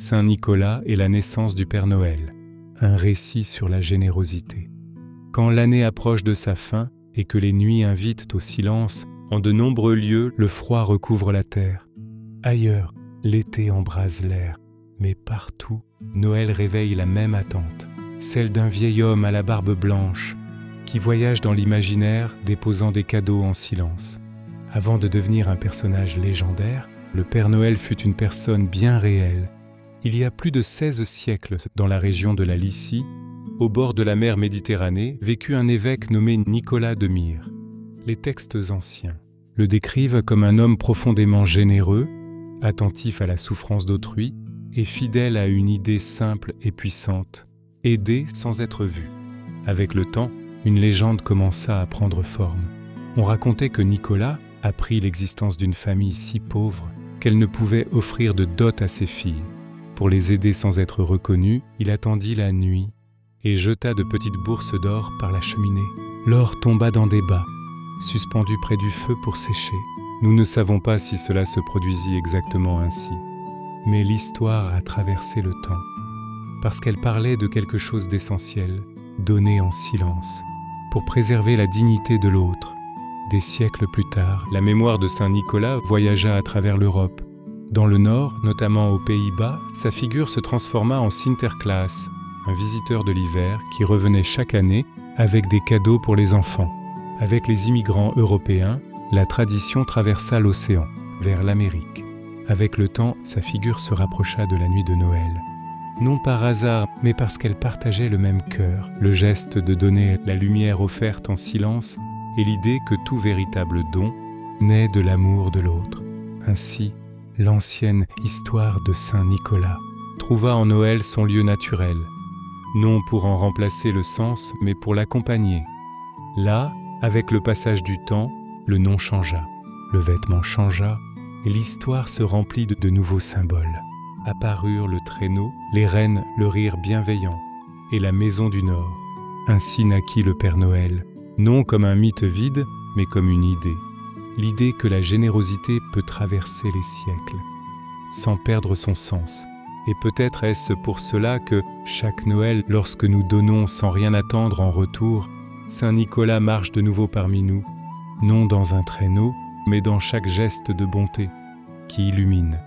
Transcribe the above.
Saint Nicolas et la naissance du Père Noël, un récit sur la générosité. Quand l'année approche de sa fin et que les nuits invitent au silence, en de nombreux lieux, le froid recouvre la terre. Ailleurs, l'été embrase l'air, mais partout, Noël réveille la même attente, celle d'un vieil homme à la barbe blanche, qui voyage dans l'imaginaire déposant des cadeaux en silence. Avant de devenir un personnage légendaire, le Père Noël fut une personne bien réelle. Il y a plus de 16 siècles, dans la région de la Lycie, au bord de la mer Méditerranée, vécut un évêque nommé Nicolas de Myre. Les textes anciens le décrivent comme un homme profondément généreux, attentif à la souffrance d'autrui et fidèle à une idée simple et puissante, aider sans être vu. Avec le temps, une légende commença à prendre forme. On racontait que Nicolas apprit l'existence d'une famille si pauvre qu'elle ne pouvait offrir de dot à ses filles. Pour les aider sans être reconnu, il attendit la nuit et jeta de petites bourses d'or par la cheminée. L'or tomba dans des bas, suspendu près du feu pour sécher. Nous ne savons pas si cela se produisit exactement ainsi, mais l'histoire a traversé le temps, parce qu'elle parlait de quelque chose d'essentiel, donné en silence, pour préserver la dignité de l'autre. Des siècles plus tard, la mémoire de Saint Nicolas voyagea à travers l'Europe. Dans le Nord, notamment aux Pays-Bas, sa figure se transforma en Sinterklaas, un visiteur de l'hiver qui revenait chaque année avec des cadeaux pour les enfants. Avec les immigrants européens, la tradition traversa l'océan, vers l'Amérique. Avec le temps, sa figure se rapprocha de la nuit de Noël. Non par hasard, mais parce qu'elle partageait le même cœur, le geste de donner la lumière offerte en silence et l'idée que tout véritable don naît de l'amour de l'autre. Ainsi, l'ancienne histoire de Saint Nicolas trouva en Noël son lieu naturel, non pour en remplacer le sens, mais pour l'accompagner. Là, avec le passage du temps, le nom changea, le vêtement changea, et l'histoire se remplit de nouveaux symboles. Apparurent le traîneau, les rennes, le rire bienveillant, et la maison du Nord. Ainsi naquit le Père Noël, non comme un mythe vide, mais comme une idée. L'idée que la générosité peut traverser les siècles, sans perdre son sens. Et peut-être est-ce pour cela que, chaque Noël, lorsque nous donnons sans rien attendre en retour, Saint Nicolas marche de nouveau parmi nous, non dans un traîneau, mais dans chaque geste de bonté qui illumine.